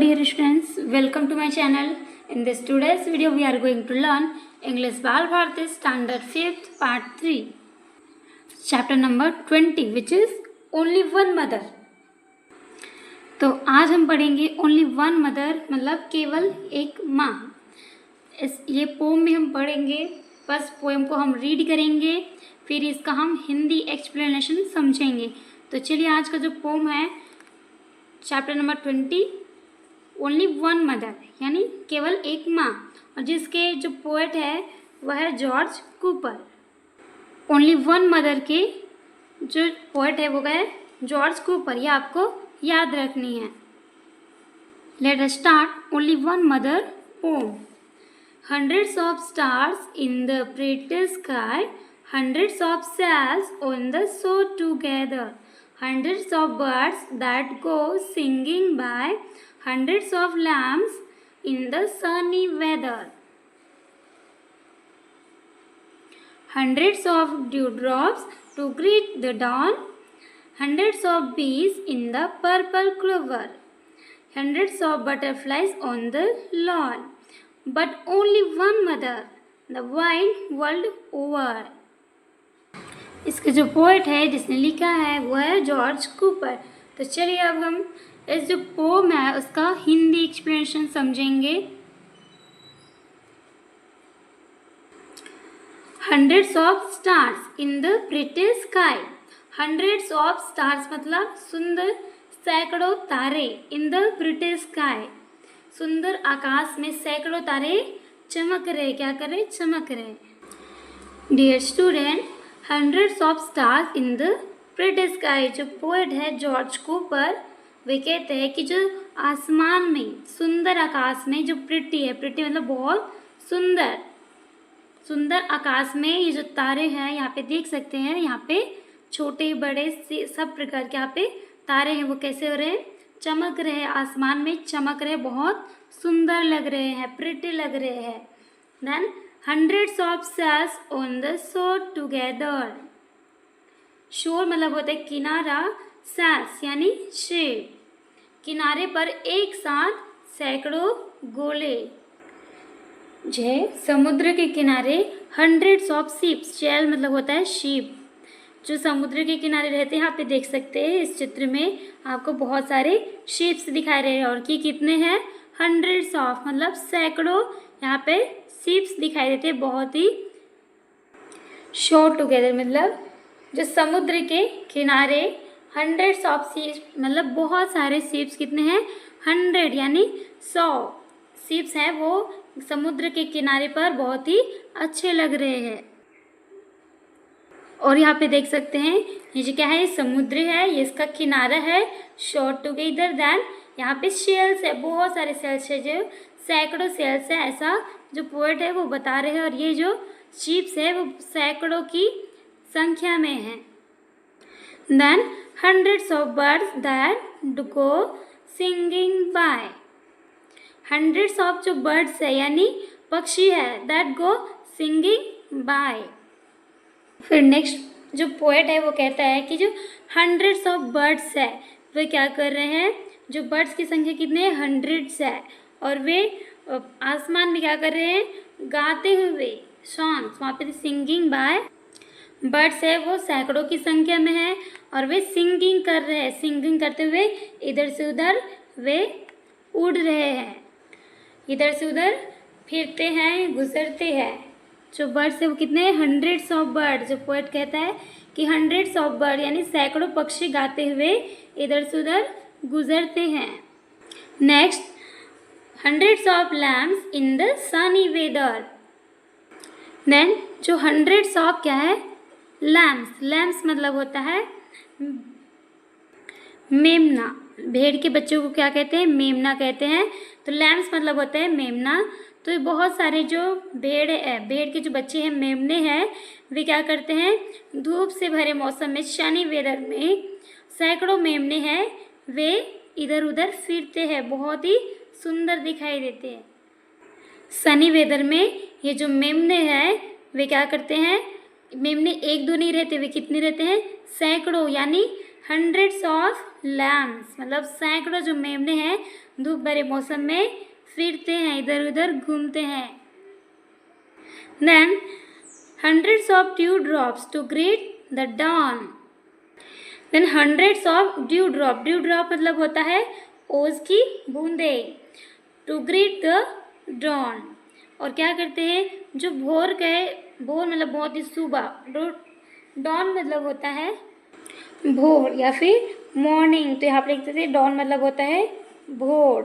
dear students, welcome to my channel. In this today's video we are going to learn English Bal Bharati Standard 5th Part 3 Chapter number 20 which is Only One Mother. तो आज हम पढ़ेंगे Only One Mother मतलब केवल एक माँ. ये pome में हम पढ़ेंगे. फर्स्ट पोएम को हम रीड करेंगे, फिर इसका हम हिंदी एक्सप्लेनेशन समझेंगे. तो चलिए आज का जो पोम है chapter number 20 only one mother यानी केवल एक माँ, और जिसके जो पोएट है वह है George Cooper. Only one mother के जो पोएट है वो है जॉर्ज कूपर. ये आपको याद रखनी है. Let us start only one mother poem. Hundreds of stars in the pretty sky, hundreds of sails on the shore together, hundreds of birds that go singing by, hundreds of lambs in the sunny weather, hundreds of dewdrops to greet the dawn, hundreds of bees in the purple clover, hundreds of butterflies on the lawn, but only one mother the wide world over. इसके जो poet है जिसने लिखा है वो है George Cooper. तो चलिए अब हम इस जो पोम है उसका हिंदी एक्सप्लेनेशन समझेंगे. Hundreds of stars in the pretty sky. Hundreds of stars मतलब सुंदर सैकड़ों तारे. इन द प्रिटी स्काई सुंदर आकाश में सैकड़ों तारे चमक रहे. क्या कर रहे? चमक रहे. Dear student, hundreds of stars in the pretty sky. जो पोएट है जॉर्ज कूपर वे कहते हैं कि जो आसमान में सुंदर आकाश में जो प्रिटी है, प्रिटी मतलब बहुत सुंदर, सुंदर आकाश में ये जो तारे हैं यहाँ पे देख सकते हैं. यहाँ पे छोटे बड़े से सब प्रकार के यहाँ पे तारे हैं. वो कैसे हो रहे हैं? चमक रहे हैं. आसमान में चमक रहे, बहुत सुंदर लग रहे हैं, प्रिटी लग रहे हैं. Then hundreds of sails on the shore together. शोर मतलब होता है किनारा, sails यानी शेप. किनारे पर एक साथ सैकड़ों गोले. जो समुद्र के किनारे hundreds of ships. शैल मतलब होता है शीप. जो समुद्र के किनारे रहते हैं यहाँ पे देख सकते हैं इस चित्र में आपको बहुत सारे शिप्स दिखाई रहे हैं. और कि कितने हैं? hundreds of मतलब सैकड़ों यहाँ पे शिप्स दिखाई देते हैं. बहुत ही शोर टुगेदर मतलब जो समुद्र के किनारे hundreds of शिप्स मतलब बहुत सारे शिप्स. कितने हैं? 100 यानी 100 शिप्स हैं. वो समुद्र के किनारे पर बहुत ही अच्छे लग रहे हैं. और यहाँ पे देख सकते हैं ये जो क्या है? समुद्र है, ये इसका किनारा है. शोर टुगेदर. देन यहाँ पे सेल्स है, बहुत सारे सेल्स है, जो सैकड़ों सेल्स है ऐसा जो पोएट है वो बता रहे हैं. और ये जो शिप्स है वो सैकड़ों की संख्या में है. Then hundreds of birds that go singing by. hundreds of जो birds है यानी पक्षी है that go singing by. फिर नेक्स्ट जो पोएट है वो कहता है कि जो hundreds of birds है वे क्या कर रहे हैं? जो बर्ड्स की संख्या कितने है? hundreds है. और वे आसमान में क्या कर रहे हैं? गाते हुए सॉन्ग्स. वहाँ पे सिंगिंग बाय बर्ड्स है वो सैकड़ों की संख्या में है और वे सिंगिंग कर रहे हैं. सिंगिंग करते हुए इधर से उधर वे उड़ रहे हैं, इधर से उधर फिरते हैं, गुजरते हैं. जो बर्ड्स है वो कितने हैं? hundreds of birds. जो पोएट कहता है कि hundreds of birds यानी सैकड़ों पक्षी गाते हुए इधर से उधर गुजरते हैं. Next hundreds of lambs in the sunny weather. Then जो hundreds of क्या है? lambs. lambs मतलब होता है मेमना. भेड़ के बच्चों को क्या कहते हैं? मेमना कहते हैं. तो lambs मतलब होता है मेमना. तो बहुत सारे जो भेड़ है, भेड़ के जो बच्चे हैं मेमने हैं वे क्या करते हैं? धूप से भरे मौसम में शनी वेदर में सैकड़ों मेमने हैं वे इधर उधर फिरते हैं, बहुत ही सुंदर दिखाई देते हैं. सनी वेदर में ये जो मेमने हैं वे क्या करते हैं? मेमने एक दो नहीं रहते, वे कितने रहते हैं? सैकड़ों यानी हंड्रेड्स ऑफ लैम्स मतलब सैकड़ों जो मेमने हैं धूप भरे मौसम में फिरते हैं, इधर उधर घूमते हैं। Then hundreds of dewdrops to greet the dawn. Then hundreds of dewdrop मतलब होता है ओस की बूंदे। To greet the dawn और क्या करते हैं जो भोर मतलब बहुत ही सुबह, dawn मतलब होता है भोर या फिर मॉर्निंग, तो यहाँ पे लिखते थे dawn मतलब होता है भोर।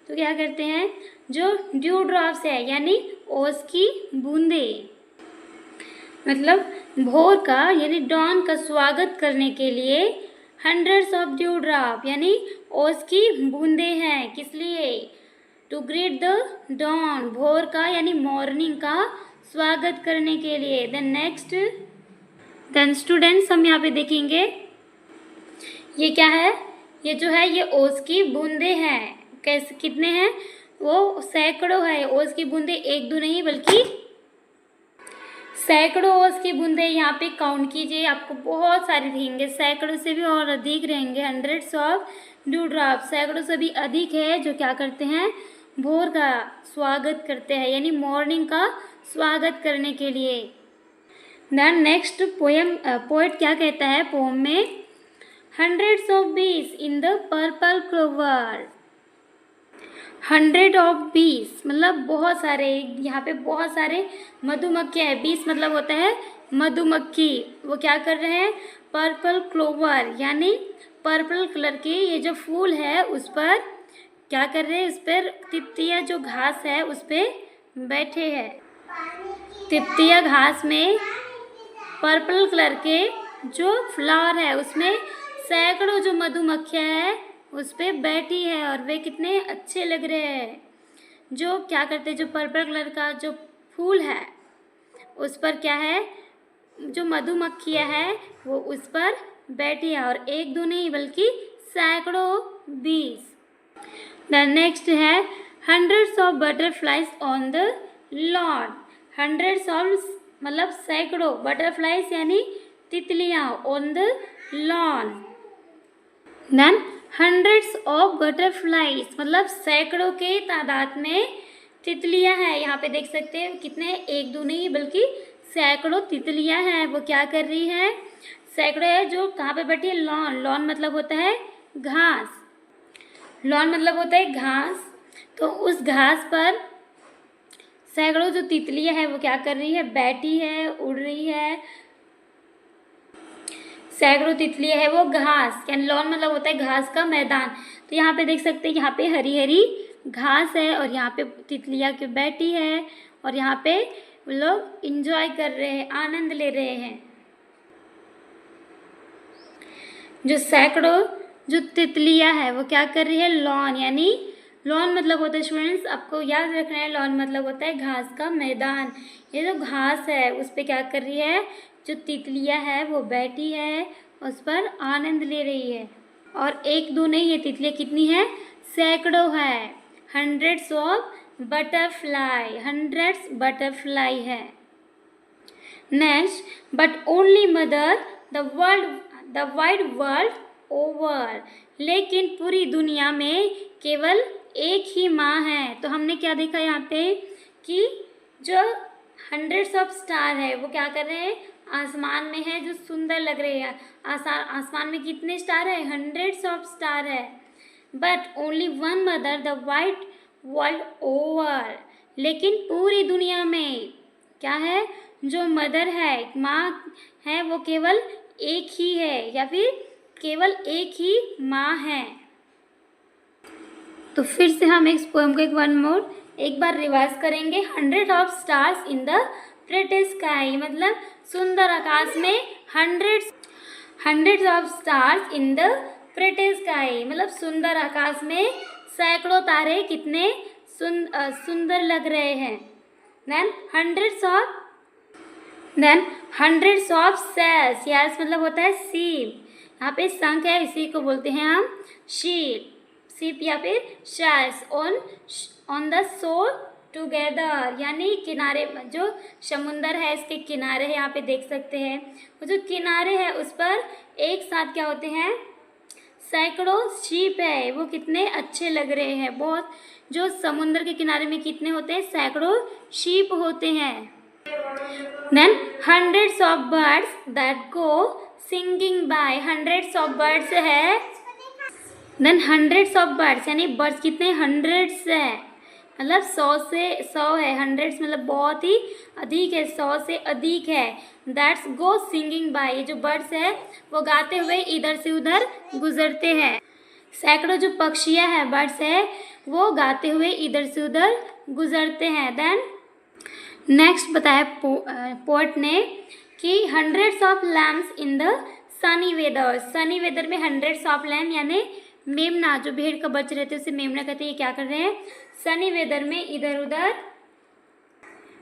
तो क्या करते हैं जो ड्यू ड्रॉप्स है यानी ओस की बूंदे मतलब भोर का यानी डॉन का स्वागत करने के लिए हंड्रेड्स ऑफ ड्यू ड्रॉप यानी ओस की बूंदे हैं। किस लिए? टू ग्रीट द डॉन भोर का यानी मॉर्निंग का स्वागत करने के लिए। देन स्टूडेंट्स हम यहाँ पे देखेंगे ये क्या है, ये जो है ये ओस की बूंदे हैं। कैसे कितने हैं? वो सैकड़ों है। ओस की बूंदे एक दो नहीं बल्कि सैकड़ों ओस की बूंदे यहाँ पे काउंट कीजिए, आपको बहुत सारे दिखेंगे, सैकड़ों से भी और अधिक रहेंगे। हंड्रेड्स ऑफ ड्यू ड्रॉप सैकड़ों से भी अधिक है जो क्या करते हैं भोर का स्वागत करते हैं यानी मॉर्निंग का स्वागत करने के लिए। देन नेक्स्ट पोएट क्या कहता है पोम में, हंड्रेड्स ऑफ बीज in the purple clover. Hundred of बीस मतलब बहुत सारे, यहाँ पे बहुत सारे मधुमक्खियाँ हैं। बीस मतलब होता है मधुमक्खी। वो क्या कर रहे हैं पर्पल क्लोवर यानी पर्पल कलर के ये जो फूल है उस पर क्या कर रहे हैं, उस पर तिप्तिया जो घास है उस पर बैठे हैं। तिप्तिया घास में पर्पल कलर के जो फ्लावर है उसमें सैकड़ों जो मधुमक्खियाँ हैं उस पर बैठी है और वे कितने अच्छे लग रहे हैं। जो क्या करते हैं जो पर्पल कलर का जो फूल है उस पर क्या है जो मधुमक्खियाँ हैं वो उस पर बैठी है और एक दो नहीं बल्कि सैकड़ों 20। द नेक्स्ट है hundreds of butterflies on the lawn. Hundreds of मतलब सैकड़ों बटरफ्लाइज यानी तितलियाँ on the lawn. Then hundreds of butterflies मतलब सैकड़ों के तादाद में तितलियां हैं। यहाँ पे देख सकते हैं कितने एक दो नहीं बल्कि सैकड़ों तितलियां हैं। वो क्या कर रही हैं सैकड़ों है जो कहाँ पे बैठी है लॉन। लॉन मतलब होता है घास। लॉन मतलब होता है घास। तो उस घास पर सैकड़ों जो तितलियां हैं वो क्या कर रही है बैठी है उड़ रही है। सैकड़ों तितलियां है वो घास यानी लॉन मतलब होता है घास का मैदान। तो यहाँ पे देख सकते हैं यहाँ पे हरी हरी घास है और यहाँ पे तितलियां के बैठी है और यहाँ पे वो लोग इंजॉय कर रहे हैं आनंद ले रहे हैं। जो सैकड़ों जो तितलियां है वो क्या कर रही है लॉन यानी लॉन मतलब होता है स्टूडेंट्स आपको याद रखना है लॉन मतलब होता है घास का मैदान। ये जो घास है उस पर क्या कर रही है जो तितलियां है वो बैठी है उस पर आनंद ले रही है। और एक दो नहीं ये तितलियां कितनी है सैकड़ों है। Hundreds of butterfly hundreds butterfly है। Next but only mother the wide world over लेकिन पूरी दुनिया में केवल एक ही माँ है। तो हमने क्या देखा यहाँ पे कि जो हंड्रेड्स ऑफ स्टार है वो क्या कर रहे हैं आसमान में है जो सुंदर लग रहे हैं। आसमान में कितने स्टार है हंड्रेड्स ऑफ स्टार है। But only one mother the wide world over लेकिन पूरी दुनिया में क्या है जो मदर है माँ है वो केवल एक ही है या फिर केवल एक ही माँ है। तो फिर से हम इस पोएम को एक बार रिवाइज करेंगे। Hundred of stars in the pretty sky मतलब सुंदर आकाश में hundreds of stars in the pretty sky मतलब सुंदर आकाश में सैकड़ों तारे कितने सुंदर लग रहे हैं। Then hundreds of sails yes मतलब होता है सीप। यहाँ पे शंख है इसी को बोलते हैं हम शीप या फिर shells on the shore together, यानी किनारे, जो समुंदर है इसके किनारे है, यहाँ पे देख सकते हैं वो जो किनारे है उस पर एक साथ क्या होते हैं, सैकड़ों शीप है। वो कितने अच्छे लग रहे हैं बहुत। जो समुंदर के किनारे में कितने होते हैं, सैकड़ों शीप होते हैं। Then hundreds of birds that go singing by, hundreds of birds है। देन हंड्रेड्स ऑफ बर्ड्स यानी बर्ड्स कितने, हंड्रेड्स है, मतलब 100 से 100 है। हंड्रेड्स मतलब बहुत ही अधिक है, 100 से अधिक है। दैट्स गो सिंगिंग बाय, ये जो बर्ड्स है वो गाते हुए इधर से उधर गुजरते हैं। सैकड़ों जो पक्षियाँ हैं, बर्ड्स है, वो गाते हुए इधर से उधर गुजरते हैं। देन नेक्स्ट बताया पोएट ने कि hundreds of lambs in the sunny weather, sunny weather में हंड्रेड्स ऑफ लैम्प यानी मेमना, जो भेड़ का बच्चे रहते हैं उसे मेमना कहते हैं। ये क्या कर रहे हैं, सनी वेदर में इधर उधर,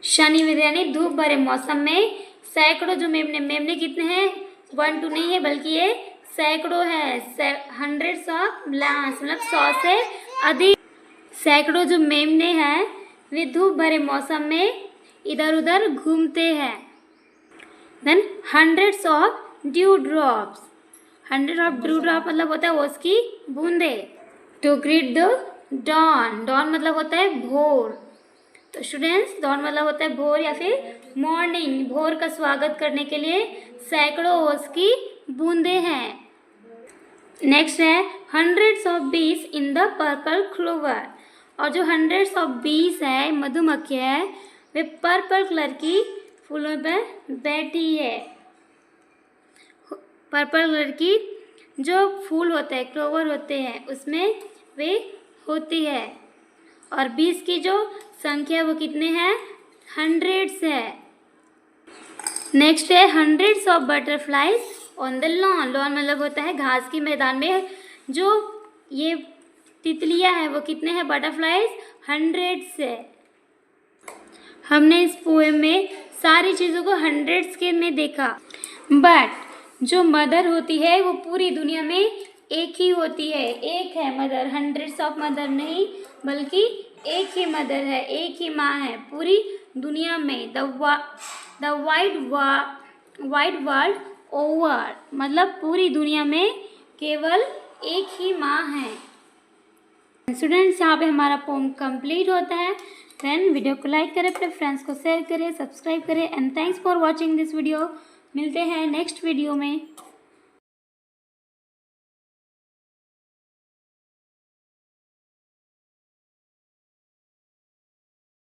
शनि वेदर यानी धूप भरे मौसम में सैकड़ों जो मेमने, मेमने कितने हैं, 1 2 नहीं है बल्कि ये सैकड़ों है। हंड्रेड्स ऑफ लैम्स मतलब 100 से अधिक सैकड़ों जो मेमने हैं वे धूप भरे मौसम में इधर उधर घूमते हैं। Then hundreds of dew drops, 100 of dew drop मतलब होता है उसकी बूंदे। To greet the dawn, dawn मतलब होता है भोर। तो स्टूडेंट्स, डॉन मतलब होता है भोर या फिर मॉर्निंग, भोर का स्वागत करने के लिए सैकड़ों ओस की बूंदे हैं। नेक्स्ट है हंड्रेड्स ऑफ बीस इन द पर्पल क्लोवर, और जो हंड्रेड्स ऑफ बीस है, मधुमक्खियाँ है, वे पर्पल कलर की फूलों पर बैठी है। पर्पल कलर की जो फूल होते हैं, क्लोवर होते हैं, उसमें वे होती है। और 20 की जो संख्या वो कितने हैं, हंड्रेड्स है। नेक्स्ट है hundreds of butterflies on the lawn, lawn मतलब होता है घास के मैदान में। जो ये तितलियां हैं वो कितने हैं, बटरफ्लाइज हंड्रेड्स है। हमने इस पोएम में सारी चीज़ों को हंड्रेड्स के में देखा, बट जो मदर होती है वो पूरी दुनिया में एक ही होती है, एक है मदर, हंड्रेड्स ऑफ मदर नहीं बल्कि एक ही मदर है, एक ही माँ है पूरी दुनिया में। द वाइड वर्ल्ड ओवर मतलब पूरी दुनिया में केवल एक ही माँ है। स्टूडेंट्स, यहाँ पे हमारा पोम कंप्लीट होता है। देन वीडियो को लाइक करें, अपने फ्रेंड्स को शेयर करें, सब्सक्राइब करें and thanks for watching this video. मिलते हैं नेक्स्ट वीडियो में।